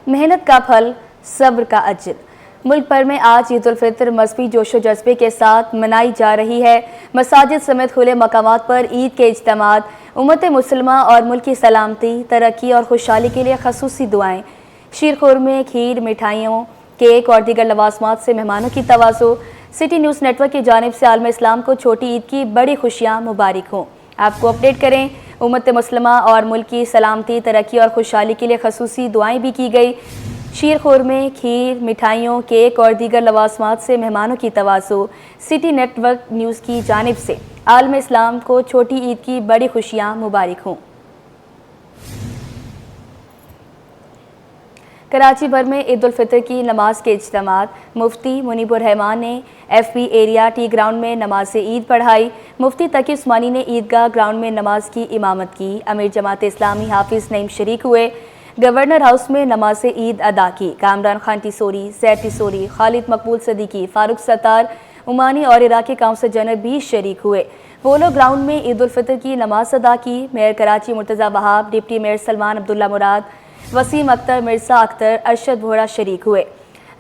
मेहनत का फल, सब्र का अज्र। मुल्क भर में आज ईद उल फितर मजहबी जोशो जज्बे के साथ मनाई जा रही है। मसाजिद समेत खुले मकामात पर ईद के इज्तिमात, उम्मत मुसलमा और मुल्क की सलामती, तरक्की और खुशहाली के लिए खसूसी दुआएं, शीरखुरमे, खीर, मिठाइयों, केक और दीगर लवाजमात से मेहमानों की तवाज़ो। सिटी न्यूज़ नेटवर्क की जानिब से आलम इस्लाम को छोटी ईद की बड़ी खुशियाँ मुबारक हों। आपको अपडेट करें, उम्मत मुसलमा और मुल्क की सलामती, तरक्की और खुशहाली के लिए खसूसी दुआएं भी की गई। शीरखुरमे, खीर, मिठाइयों, केक और दीगर लवाजमात से मेहमानों की तवाज़ो। सिटी नेटवर्क न्यूज़ की जानिब से आलम इस्लाम को छोटी ईद की बड़ी खुशियाँ मुबारक हों। कराची भर में ईद उल फितर की नमाज के इज्तिमात, मुफ्ती मुनीबुर रहमान ने FB एरिया टी ग्राउंड में नमाज ईद पढ़ाई। मुफ्ती तकी उस्मानी ने ईदगाह ग्राउंड में नमाज की इमामत की। अमीर जमात इस्लामी हाफिज नईम शरीक हुए। गवर्नर हाउस में नमाज ईद अदा की। कामरान खान टिसोरी, सैद टिसोरी, खालिद मकबूल सदीकी, फारूक सत्तार, उमानी और इराकी काउंसिल जनरल भी शरीक हुए। पोलो ग्राउंड में ईद उल फितर की नमाज अदा की। Mayor Karachi Murtaza Wahab, deputy mayor Salman Abdullah Murad, Waseem Akhtar, Mirza Akhtar, Arshad Vohra शरीक हुए।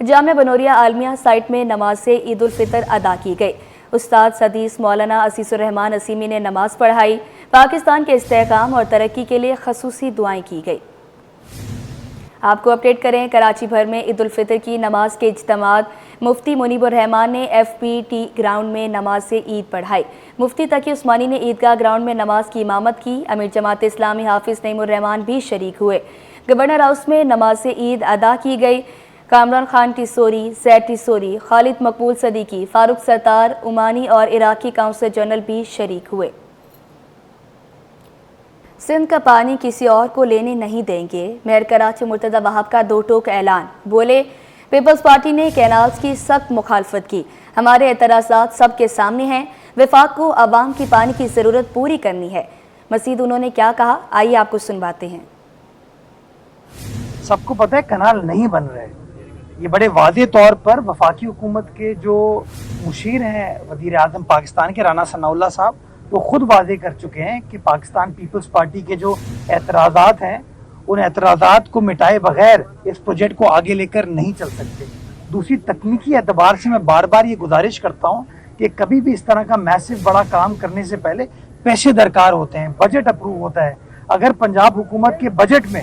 जामिया बनोरिया आलमिया साइट में नमाज ईद उल फितर अदा की गई। उस्ताद सदीस मौलाना असीसुर रहमान असीमी ने नमाज पढ़ाई। पाकिस्तान के इस्तेहकाम और तरक्की के लिए खसूसी दुआएं की गई। आपको अपडेट करें, कराची भर में ईद उल फितर की नमाज के इज्तिमात, मुफ्ती मुनीबुर रहमान ने FPT ग्राउंड में नमाज ईद पढ़ाई। मुफ्ती तकी उस्मानी ने ईदगाह ग्राउंड में नमाज की इमामत की। अमीर जमात इस्लामी हाफिज नईमुर रहमान भी शरीक हुए। गवर्नर हाउस में नमाज ईद अदा की गई। कामरान खान टिसोरी, सैद टिसोरी, खालिद मकबूल सदीकी, फारूक सत्तार, उमानी और इराकी काउंसिल जनरल भी शरीक हुए। सिंध का पानी किसी और को लेने नहीं देंगे, मेयर कराची मुर्तज़ा वहाब का दो टोक ऐलान। बोले, पीपल्स पार्टी ने कैनाल्स की सख्त मुखालफत की। हमारे एतराज़ात सबके सामने हैं। वफाक को आवाम की पानी की ज़रूरत पूरी करनी है। मज़ीद उन्होंने क्या कहा, आइए आपको सुनवाते हैं। सबको पता है कनाल नहीं बन रहे। ये बड़े वादे तौर पर वफाकी हुकूमत के जो मुशीर हैं वज़ीर आज़म पाकिस्तान के राना सनाउल्लाह साहब, वो खुद वादे कर चुके हैं कि पाकिस्तान पीपल्स पार्टी के जो एतराज़ात हैं उन एतराज़ात को मिटाए बगैर इस प्रोजेक्ट को आगे लेकर नहीं चल सकते। दूसरी, तकनीकी एतबार से मैं बार बार ये गुजारिश करता हूँ कि कभी भी इस तरह का मैसिव बड़ा काम करने से पहले पैसे दरकार होते हैं, बजट अप्रूव होता है। अगर पंजाब हुकूमत के बजट में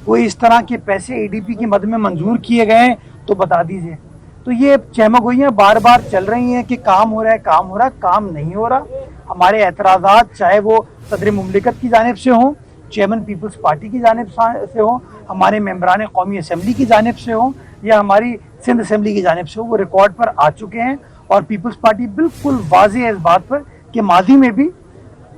कोई इस तरह के पैसे ADP की मद में मंजूर किए गए हैं तो बता दीजिए। तो ये चहमगोइयाँ बार बार चल रही हैं कि काम हो रहा है, काम हो रहा है, काम नहीं हो रहा। हमारे एतराज़ात चाहे वो सदर मुमलिकत की जानिब से हों, चेयरमैन पीपल्स पार्टी की जानिब से हों, हमारे मेम्बरान कौमी असम्बली की जानिब से हों या हमारी सिंध असम्बली की जानिब से हो, वो रिकॉर्ड पर आ चुके हैं। और पीपल्स पार्टी बिल्कुल वाज़ेह है इस बात पर कि माजी में भी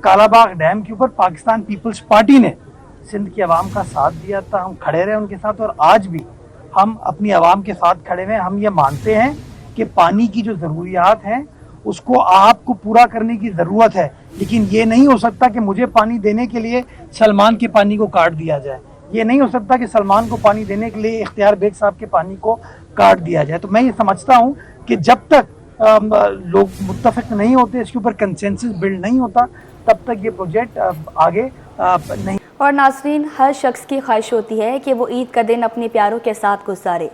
कालाबाग डैम के ऊपर पाकिस्तान पीपल्स पार्टी ने सिंध की आवाम का साथ दिया था, हम खड़े रहे उनके साथ और आज भी हम अपनी आवाम के साथ खड़े हुए हैं। हम ये मानते हैं कि पानी की जो ज़रूरियात हैं उसको आपको पूरा करने की ज़रूरत है, लेकिन ये नहीं हो सकता कि मुझे पानी देने के लिए सलमान के पानी को काट दिया जाए। ये नहीं हो सकता कि सलमान को पानी देने के लिए इख्तियार बेग साहब के पानी को काट दिया जाए। तो मैं ये समझता हूँ कि जब तक लोग मुत्तफिक नहीं होते, इसके ऊपर कंसेंसस बिल्ड नहीं होता, तब तक ये प्रोजेक्ट आगे नहीं। और नाज़रीन, हर शख्स की ख्वाहिश होती है कि वो ईद का दिन अपने प्यारों के साथ गुजारे,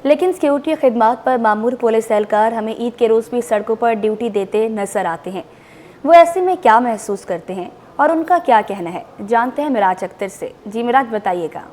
लेकिन सिक्योरिटी खिदमात पर मामूर पुलिस एहलकार हमें ईद के रोज़ भी सड़कों पर ड्यूटी देते नजर आते हैं। वो ऐसे में क्या महसूस करते हैं और उनका क्या कहना है, जानते हैं मिराज अख्तर से। जी मिराज, बताइएगा।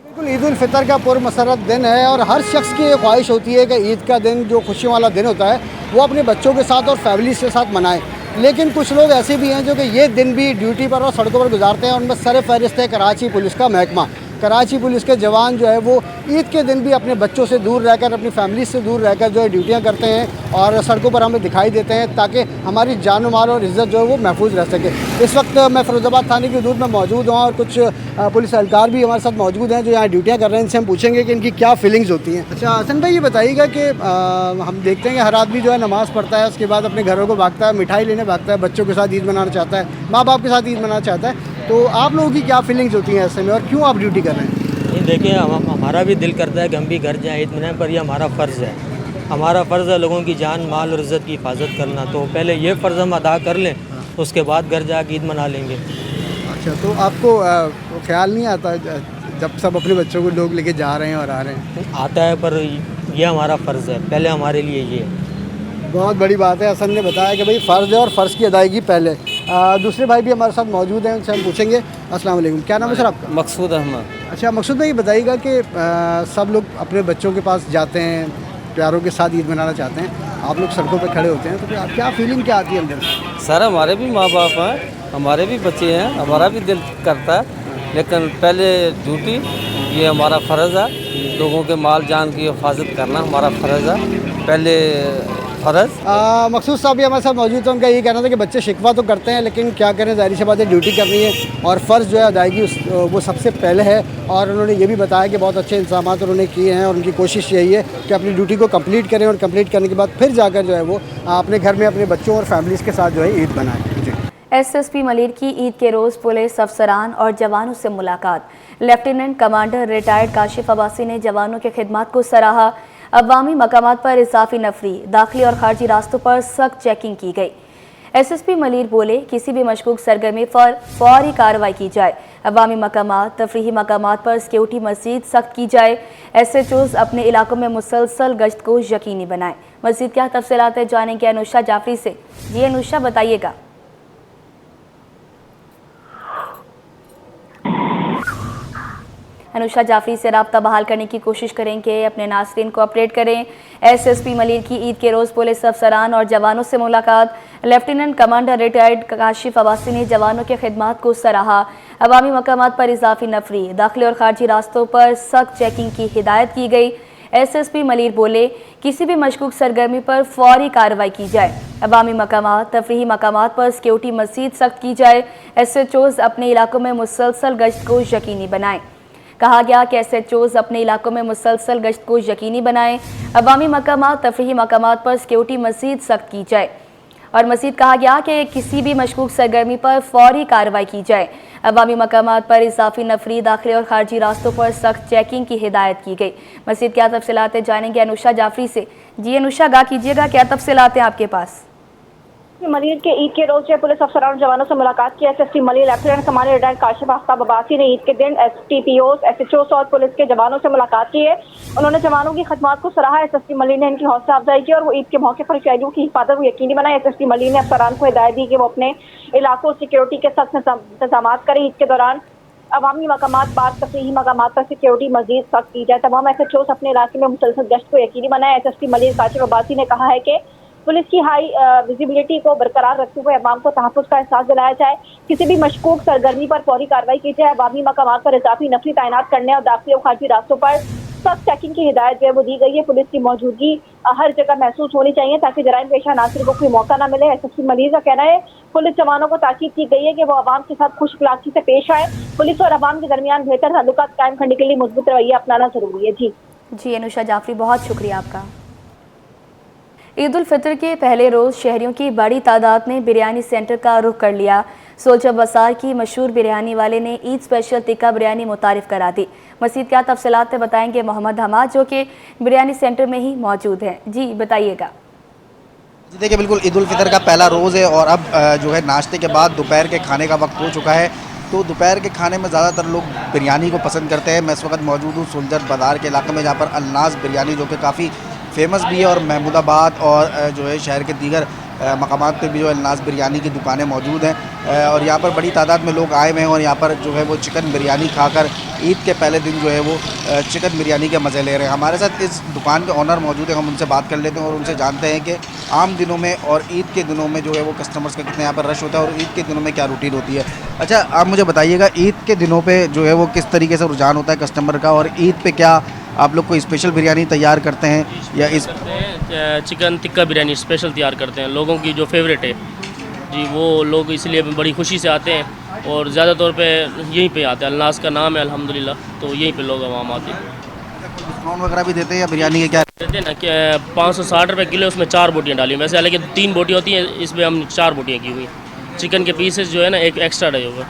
बिल्कुल, ईद उल फितर का पुरमसरत दिन है और हर शख्स की ये ख्वाहिश होती है कि ईद का दिन, जो खुशी वाला दिन होता है, वो अपने बच्चों के साथ और फैमिली के साथ मनाएं। लेकिन कुछ लोग ऐसे भी हैं जो कि ये दिन भी ड्यूटी पर और सड़कों पर गुजारते हैं। उनमें सर फहरिस्त है कराची पुलिस का महकमा। कराची पुलिस के जवान जो है वो ईद के दिन भी अपने बच्चों से दूर रहकर, अपनी फैमिली से दूर रहकर जो है ड्यूटियाँ करते हैं और सड़कों पर हमें दिखाई देते हैं ताकि हमारी जान माल और इज़्ज़त जो है वो महफूज रह सके। इस वक्त मैं फ़िरोज़ाबाद थाने की हदूद में मौजूद हूँ और कुछ पुलिस एहलकार भी हमारे साथ मौजूद हैं जो यहाँ ड्यूटियाँ कर रहे हैं। इनसे हम पूछेंगे कि इनकी क्या फीलिंग्स होती हैं। अच्छा हसन भाई, ये बताइएगा कि हम देखते हैं कि हर आदमी जो है नमाज़ पढ़ता है, उसके बाद अपने घरों को भागता है, मिठाई लेने भागता है, बच्चों के साथ ईद मनाना चाहता है, माँ बाप के साथ ईद मनाना चाहता है। तो आप लोगों की क्या फीलिंग्स होती हैं ऐसे में और क्यों आप ड्यूटी कर रहे हैं? देखिए, हमारा भी दिल करता है कि हम भी घर जाएँ, ईद मनाएं, पर ये हमारा फ़र्ज़ है। हमारा फ़र्ज़ है लोगों की जान माल और इज़्ज़त की हिफाजत करना। तो पहले ये फ़र्ज़ हम अदा कर लें, उसके बाद घर जाकर ईद मना लेंगे। अच्छा, तो आपको ख्याल नहीं आता जब सब अपने बच्चों को लोग लेके जा रहे हैं और आ रहे हैं? आता है, पर ये हमारा फ़र्ज़ है, पहले हमारे लिए ये है। बहुत बड़ी बात है। हसन ने बताया कि भाई फ़र्ज़ है और फ़र्ज़ की अदायगी पहले। दूसरे भाई भी हमारे साथ मौजूद हैं, उनसे हम पूछेंगे। अस्सलाम वालेकुम, क्या नाम है सर आपका? मकसूद अहमद। अच्छा मकसूद भाई, बताइएगा कि सब लोग अपने बच्चों के पास जाते हैं, प्यारों के साथ ईद मनाना चाहते हैं, आप लोग सड़कों पर खड़े होते हैं, तो फिर क्या फीलिंग क्या आती है अंदर से? सर हमारे भी माँ बाप हैं, हमारे भी बच्चे हैं, हमारा भी दिल करता है, लेकिन पहले ड्यूटी, ये हमारा फ़र्ज़ है। लोगों के माल जान की हिफाजत करना हमारा फ़र्ज़ है, पहले फ़र्ज़। मकसूद साहब भी हमारे साथ मौजूद थे। उनका यही कहना था कि बच्चे शिकवा तो करते हैं, लेकिन क्या करें, ज़ाहिर सी बात है ड्यूटी करनी है और फ़र्ज़ जो है अदायगी वो सबसे पहले है। और उन्होंने ये भी बताया कि बहुत अच्छे इंतजाम उन्होंने किए हैं और उनकी कोशिश यही है कि अपनी ड्यूटी को कंप्लीट करें और कंप्लीट करने के बाद फिर जाकर जो है वो अपने घर में अपने बच्चों और फैमिलीज़ के साथ जो है ईद मनाएं। जी। एसएसपी मलिर की ईद के रोज़ पुलिस अफसरान और जवानों से मुलाकात। Lieutenant commander retired Kashif Abbasi ने जवानों की खिदमत को सराहा। अवामी मकामात पर इजाफी नफरी, दाखिली और खारजी रास्तों पर सख्त चेकिंग की गई। एसएसपी मलिर बोले, किसी भी मशकूक सरगर्मी पर फौरी कार्रवाई की जाए। अवामी मकामात, तफरीही मकामात पर सिक्योरिटी मज़ीद सख्त की जाए। SHOs अपने इलाकों में मुसलसल गश्त को यकीनी बनाएं। मज़ीद क्या तफसीलात है जानेंगे अनुषा जाफरी से। जी अनुषा, बताइएगा। अनुषा जाफरी से राब्ता बहाल करने की कोशिश करेंगे, अपने नाज़रीन को अपडेट करें। एसएसपी मलिर की ईद के रोज़ पुलिस अफसरान और जवानों से मुलाकात। Lieutenant commander retired Kashif Abbasi ने जवानों की खिदमत को सराहा। अवामी मकामात पर इजाफी नफरी, दाखिली और खारजी रास्तों पर सख्त चेकिंग की हिदायत की गई। एसएसपी मलिर बोले, किसी भी मशकूक सरगर्मी पर फौरी कार्रवाई की जाए। अवामी मकामात, तफरीही मकामात पर सिक्योरिटी मज़ीद सख्त की जाए। SHOs अपने इलाकों में मुसलसल गश्त को यकीनी बनाएं। कहा गया कि SHOs अपने इलाकों में मुसलसल गश्त को यकीनी बनाएं। अवामी मकामात, तफरीही मकामात पर सिक्योरिटी मज़ीद सख्त की जाए। और मज़ीद कहा गया कि किसी भी मशकूक सरगर्मी पर फौरी कार्रवाई की जाए। अवामी मकामात पर इजाफी नफरी, दाखिली और खारजी रास्तों पर सख्त चेकिंग की हिदायत की गई। मज़ीद क्या तफसीलात जानेंगे अनुषा जाफरी से। जी अनुषा, गा कीजिएगा, क्या तफसीलात हैं आपके पास? मलिर के ईद के रोज जो पुलिस अफसरान और जवानों से मुलाकात की। SSP Malir lieutenant commander retired Kashif Abbasi ने ईद के दिन STPOs, SHOs और पुलिस के जवानों से मुलाकात की है। उन्होंने जवानों की खदमात को सराहा। एसएसपी मलिर ने इनकी हौसला अफजाई की और वो ईद के मौके पर शहरियों की हिफाजत को यकीनी बनाए। एसएसपी मलिर ने अफसरान को हिदायत दी कि वो अपने इलाकों सिक्योरिटी के सख्त इंतजाम करें। ईद के दौरान अवामी मकामात, पार्क, तफरीही मकामात पर सिक्योरिटी मजीद सख्त की जाए। तमाम SHOs अपने इलाके में मुसलसल गश्त को यकीनी बनाए। एसएसपी मलिर काशिफ अब्बासी ने कहा है कि पुलिस की हाई विजिबिलिटी को बरकरार रखते हुए अवाम को तहफ़्फ़ुज़ का एहसास दिलाया जाए। किसी भी मशकूक सरगर्मी पर फौरी कार्रवाई की जाए। अवामी मकामात पर इजाफी नफरी तैनात करने और दाखिली और खारजी रास्तों पर सख्त चेकिंग की हिदायत जो है वो दी गई है। पुलिस की मौजूदगी हर जगह महसूस होनी चाहिए ताकि जराइम पेशा नासिर को कोई मौका न मिले। एसएसपी मलिर का कहना है, पुलिस जवानों को ताकीद की गई है कि वो अवाम के साथ खुश अखलाकी से पेश आए। पुलिस और अवाम के दरमियान बेहतर ताल्लुकात कायम करने के लिए मजबूत रवैया अपनाना जरूरी है। जी अनुषा जाफरी, बहुत शुक्रिया आपका। ईद उल फितर के पहले रोज़ शहरियों की बड़ी तादाद ने बिरयानी सेंटर का रुख कर लिया। सोलजर बसार की मशहूर बिरयानी वाले ने ईद स्पेशल टिक्का बिरयानी मुतारिफ करा दी। मज़ीद क्या तफसीलात बताएंगे मोहम्मद हमाद, जो कि बिरयानी सेंटर में ही मौजूद हैं। जी बताइएगा। जी देखिए, बिल्कुल ईद उल फितर का पहला रोज़ है और अब जो है नाश्ते के बाद दोपहर के खाने का वक्त हो चुका है। तो दोपहर के खाने में ज़्यादातर लोग बिरयानी को पसंद करते हैं। मैं इस वक्त मौजूद हूँ सोलजर बाज़ार के इलाके में, जहाँ पर अलनाज़ बिरयानी जो कि काफ़ी फेमस भी है और महमूदाबाद और जो है शहर के दीगर मकामात पे भी जो अलनाज़ बिरयानी की दुकानें मौजूद हैं और यहाँ पर बड़ी तादाद में लोग आए हुए हैं और यहाँ पर जो है वो चिकन बिरयानी खाकर ईद के पहले दिन जो है वो चिकन बिरयानी के मज़े ले रहे हैं। हमारे साथ इस दुकान के ऑनर मौजूद हैं, हम उनसे बात कर लेते हैं और उनसे जानते हैं कि आम दिनों में और ईद के दिनों में जो है वो कस्टमर्स का कितने यहाँ पर रश होता है और ईद के दिनों में क्या रूटीन होती है। अच्छा, आप मुझे बताइएगा, ईद के दिनों पर जो है वो किस तरीके से रुझान होता है कस्टमर का और ईद पर क्या आप लोग कोई स्पेशल बिरयानी तैयार करते हैं या इस चिकन टिक्का बिरयानी स्पेशल तैयार करते हैं, लोगों की जो फेवरेट है जी, वो लोग इसलिए बड़ी खुशी से आते हैं और ज़्यादा तौर पे यहीं पे आते हैं। अलनाज़ का नाम है अल्हम्दुलिल्लाह, तो यहीं पे लोग आवाम आते हैं। डिस्काउंट वगैरह भी देते हैं या बिरयानी के क्या देते हैं ना कि 560 रुपये किलो, उसमें 4 बोटियाँ डाली हुई। वैसे हालांकि 3 बोटी होती हैं, इसमें हम 4 बोटियाँ की हुई। चिकन के पीसेस जो है ना एक एक्स्ट्रा डले हुए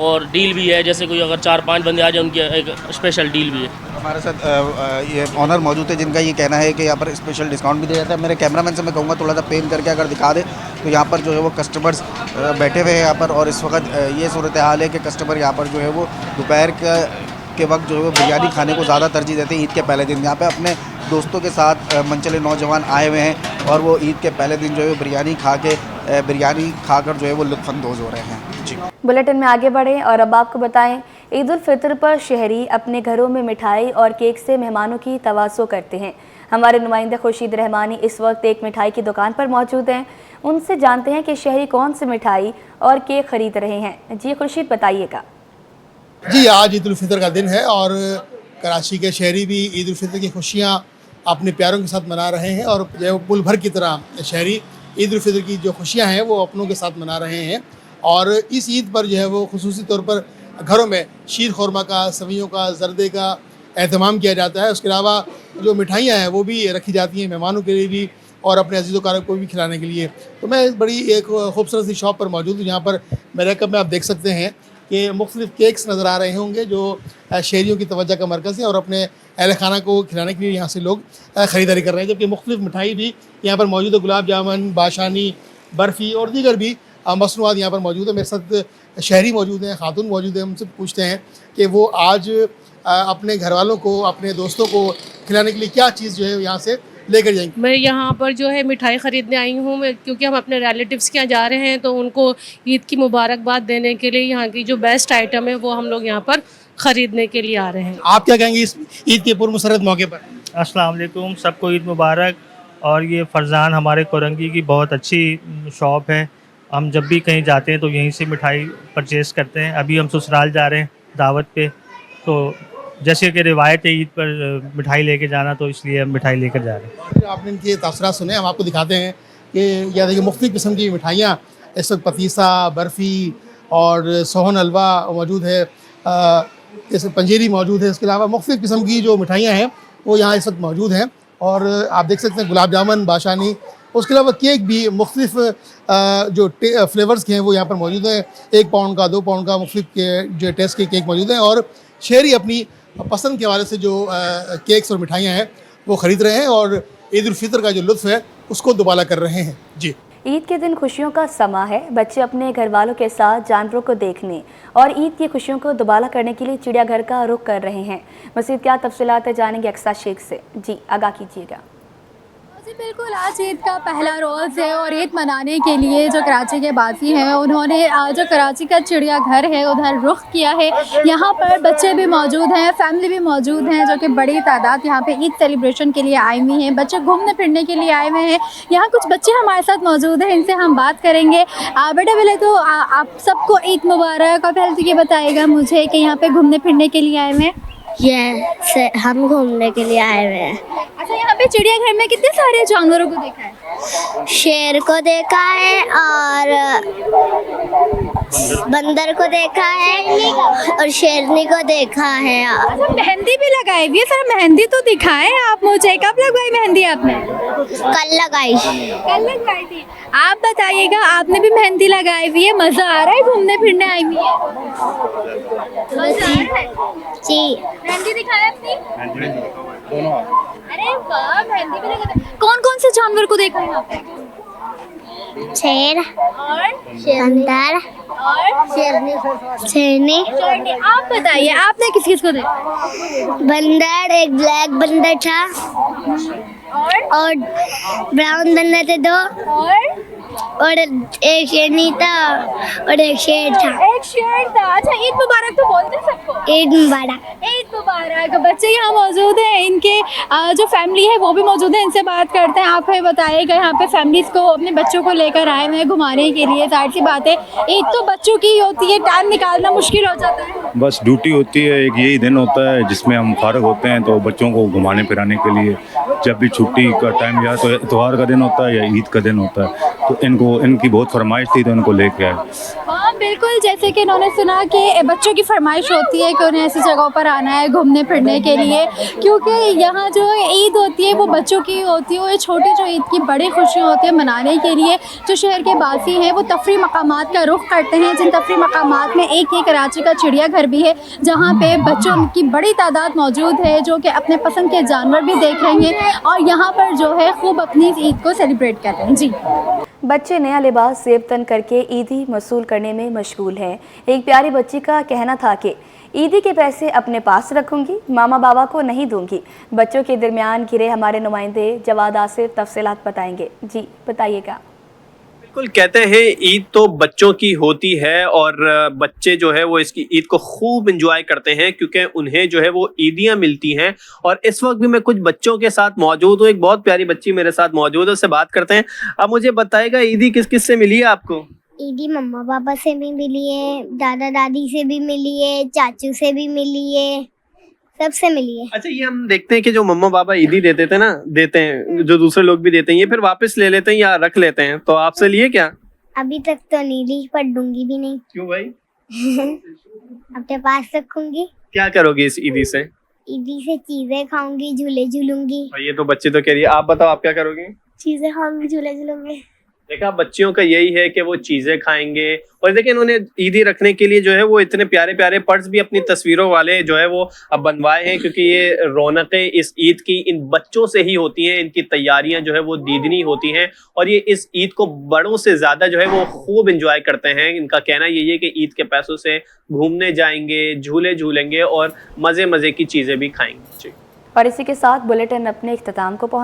और डील भी है, जैसे कोई अगर 4-5 बंदे आ जाए उनकी एक स्पेशल डील भी है। हमारे साथ ये ऑनर मौजूद है जिनका ये कहना है कि यहाँ पर स्पेशल डिस्काउंट भी दिया जाता है। मेरे कैमरामैन से मैं कहूँगा थोड़ा सा पेन करके अगर दिखा दे तो यहाँ पर जो है वो कस्टमर्स बैठे हुए हैं यहाँ पर और इस वक्त ये सूरत हाल है कि कस्टमर यहाँ पर जो है वो दोपहर का के वक्त जो है वो बिरयानी खाने को ज़्यादा तरजीह देते हैं ईद के पहले दिन। यहाँ पे अपने दोस्तों के साथ मनचले नौजवान आए हुए हैं और वो ईद के पहले दिन जो है वो बिरयानी खाकर जो है वो लुत्फ़अंदोज़ हो रहे हैं। जी, बुलेटिन में आगे बढ़ें और अब आपको बताएं, ईद उल फितर पर शहरी अपने घरों में मिठाई और केक से मेहमानों की तवाज़ो करते हैं। हमारे नुमाइंदे खुर्शीद रहमानी इस वक्त एक मिठाई की दुकान पर मौजूद हैं। उनसे जानते हैं कि शहरी कौन सी मिठाई और केक खरीद रहे हैं। जी खुर्शीद, बताइएगा। जी, आज ईद उल फितर का दिन है और कराची के शहरी भी ईद उल फितर की खुशियाँ अपने प्यारों के साथ मना रहे हैं और जो पुल भर की तरह शहरी ईद उल फितर की जो खुशियाँ हैं वो अपनों के साथ मना रहे हैं। और इस ईद पर जो है वो खुसूसी तौर पर घरों में शीर खुरमा का, सवियों का, जर्दे का एहतमाम किया जाता है। उसके अलावा जो मिठाइयाँ हैं वो भी रखी जाती हैं मेहमानों के लिए भी और अपने अजीज़ कारब को भी खिलाने के लिए। तो मैं बड़ी एक खूबसूरत सी शॉप पर मौजूद हूँ, जहाँ पर मेरे कप में आप देख सकते हैं कि मुख्तलिफ़ केक्स नज़र आ रहे होंगे जो शहरियों की तवज्जो का मरकज़ है और अपने अहल खाना को खिलाने के लिए यहाँ से लोग ख़रीदारी कर रहे हैं। जबकि मुख्तलिफ़ मिठाई भी यहाँ पर मौजूद है, गुलाब जामुन, बाशानी, बर्फ़ी और दीगर भी मसनूआत यहाँ पर मौजूद है। मेरे साथ शहरी मौजूद हैं, खातून मौजूद हैं। उनसे पूछते हैं कि वो आज अपने घर वालों को, अपने दोस्तों को खिलाने के लिए क्या चीज़ जो है यहाँ से लेकर जाएंगे। मैं यहाँ पर जो है मिठाई ख़रीदने आई हूँ क्योंकि हम अपने रिलेटिव्स के यहाँ जा रहे हैं, तो उनको ईद की मुबारकबाद देने के लिए यहाँ की जो बेस्ट आइटम है वो हम लोग यहाँ पर ख़रीदने के लिए आ रहे हैं। आप क्या कहेंगे इस ईद के पुरमसरत मौके पर? अस्सलाम वालेकुम, सबको ईद मुबारक। और ये फरजान हमारे कोरंगी की बहुत अच्छी शॉप है। हम जब भी कहीं जाते हैं तो यहीं से मिठाई परचेज़ करते हैं। अभी हम ससुराल जा रहे हैं दावत पे, तो जैसे कि रिवायत है ईद पर मिठाई लेके जाना, तो इसलिए हम मिठाई लेकर जा रहे हैं। आपने इनके तबसरात सुने, हम आपको दिखाते हैं कि यह देखिए मुख्तलिफ़ किस्म की मिठाइयाँ इस वक्त पतीसा, बर्फ़ी और सोहन हलवा मौजूद है, जैसे पंजीरी मौजूद है। इसके अलावा मुख्तलिफ़ किस्म की जो मिठाइयाँ हैं वो यहाँ इस वक्त मौजूद हैं और आप देख सकते हैं गुलाब जामुन, बाशानी। उसके अलावा केक भी मुख्तलिफ़ जो फ्लेवर्स के हैं वो यहाँ पर मौजूद हैं। 1 पाउंड का, 2 पाउंड का मुख्तलिफ़ जो टेस्ट के केक मौजूद हैं और शहरी अपनी पसंद के हवाले से जो केक्स और मिठाइयाँ हैं वो ख़रीद रहे हैं और ईद उल फितर का जो लुत्फ़ है उसको दुबाला कर रहे हैं। जी, ईद के दिन खुशियों का समा है। बच्चे अपने घर वालों के साथ जानवरों को देखने और ईद की खुशियों को दुबाला करने के लिए चिड़ियाघर का रुख कर रहे हैं। मज़ीद क्या तफसीलात है जानेंगे अक्सा शेख से। जी, आगाह कीजिएगा। जी बिल्कुल, आज ईद का पहला रोज़ है और ईद मनाने के लिए जो कराची के बासी हैं उन्होंने जो कराची का चिड़ियाघर है उधर रुख किया है। यहाँ पर बच्चे भी मौजूद हैं, फैमिली भी मौजूद हैं जो कि बड़ी तादाद यहाँ पे ईद सेलिब्रेशन के लिए आई हुई हैं। बच्चे घूमने फिरने के लिए आए हुए हैं। यहाँ कुछ बच्चे हमारे साथ मौजूद हैं, इनसे हम बात करेंगे। बेटा पहले तो आप सबको ईद मुबारक। और पहले तो ये बताइएगा मुझे कि यहाँ पर घूमने फिरने के लिए आए हुए हैं? ये हम घूमने के लिए आए हुए हैं। अच्छा, यहाँ पे चिड़ियाघर में कितने सारे जानवरों को देखा है? शेर को देखा है और बंदर को देखा है और शेरनी को देखा है। अच्छा, मेहंदी भी लगाई हुई है। सर मेहंदी तो दिखाएं आप मुझे, कब लगवाई मेहंदी आपने? कल लगाई थी। आप बताइएगा, आपने भी मेहंदी लगाई हुई है, मज़ा आ रहा है घूमने फिरने आई हुई है? मज़ा आ रहा है? जी। मेहंदी दिखाएं अपनी। अरे वाह, मेहंदी भी लगा। कौन कौन से जानवर को देखा है यहाँ पे? शेर और बंदर और शेरनी। आप बताइए, आपने किस किस को देखा? बंदर, एक ब्लैक बंदर था और ब्राउन बंदर थे 2 और एक शेरनी था और एक शेर था। अच्छा, ईद मुबारक तो बोलते हैं सबको। ईद मुबारक। ईद मुबारक। बच्चे यहाँ मौजूद हैं, इनके जो फैमिली है वो भी मौजूद है, इनसे बात करते हैं। आप हमें बताइएगा, यहाँ पे फैमिलीज़ को अपने बच्चों को लेकर आए हुए हैं घुमाने के लिए। जाहिर सी बात है ईद तो बच्चों की होती है, टाइम निकालना मुश्किल हो जाता है। बस ड्यूटी होती है, एक यही दिन होता है जिसमें हम फारग होते हैं, तो बच्चों को घुमाने फिराने के लिए जब भी छुट्टी का टाइम या तो इतवार का दिन होता है या ईद का दिन होता है, तो इनकी बहुत फरमाइश थी तो इनको लेके आए। हाँ बिल्कुल, जैसे कि इन्होंने सुना कि बच्चों की फरमाइश होती है कि उन्हें ऐसी जगहों पर आना है घूमने फिरने के लिए, क्योंकि यहाँ जो ईद होती है वो बच्चों की होती है। और छोटी जो ईद की बड़ी खुशियाँ होती है मनाने के लिए जो शहर के बासी हैं वो तफरी मकामात का रुख करते हैं, जिन तफरी मकामात में एक कराची का चिड़ियाघर भी है जहाँ पे बच्चों की बड़ी तादाद मौजूद है जो कि अपने पसंद के जानवर भी देख रहे हैं और यहाँ पर जो है खूब अपनी ईद को सेलिब्रेट कर रहे हैं। जी, बच्चे नया लिबास जेब तन करके ईदी मसूल करने में मशगूल हैं। एक प्यारी बच्ची का कहना था कि ईदी के पैसे अपने पास रखूंगी, मामा बाबा को नहीं दूंगी। बच्चों के दरमियान घिरे हमारे नुमाइंदे जवाद आसिफ तफसीलात बताएंगे। जी बताइएगा। बिल्कुल, कहते हैं ईद तो बच्चों की होती है और बच्चे जो है वो इसकी ईद को खूब एंजॉय करते हैं क्योंकि उन्हें जो है वो ईदियां मिलती हैं। और इस वक्त भी मैं कुछ बच्चों के साथ मौजूद हूँ। एक बहुत प्यारी बच्ची मेरे साथ मौजूद है, उससे बात करते हैं। अब मुझे बताएगा ईदी किस किस से मिली है आपको? ईदी मम्मा पापा से भी मिली है, दादा दादी से भी मिली है, चाचू से भी मिली है, सबसे मिली है। अच्छा, ये हम देखते हैं कि जो मम्मा पापा ईदी देते हैं जो दूसरे लोग भी देते हैं, ये फिर वापस ले लेते हैं या रख लेते हैं, तो आपसे लिए क्या? अभी तक तो नहीं ली, पर दूंगी भी नहीं। क्यों भाई? अपने पास रखूंगी। क्या करोगी इस ईदी से? ईदी से चीजें खाऊंगी, झूले झूलूंगी। और ये तो बच्चे तो कह रही है, आप बताओ आप क्या करोगे? चीजें खाऊंगी, झूले झूलूंगी। देखा, बच्चियों का यही है कि वो चीजें खाएंगे। और देखिए, इन्होंने ईदी रखने के लिए जो है वो इतने प्यारे प्यारे पर्स भी अपनी तस्वीरों वाले जो है वो अब बनवाए हैं, क्योंकि ये रौनकें इस ईद की इन बच्चों से ही होती हैं। इनकी तैयारियां जो है वो दीदनी होती हैं और ये इस ईद को बड़ों से ज्यादा जो है वो खूब एंजॉय करते हैं। इनका कहना यही है कि ईद के पैसों से घूमने जाएंगे, झूले झूलेंगे और मजे मजे की चीजें भी खाएंगे। और इसी के साथ बुलेटिन अपने इख्तिताम को पहुंच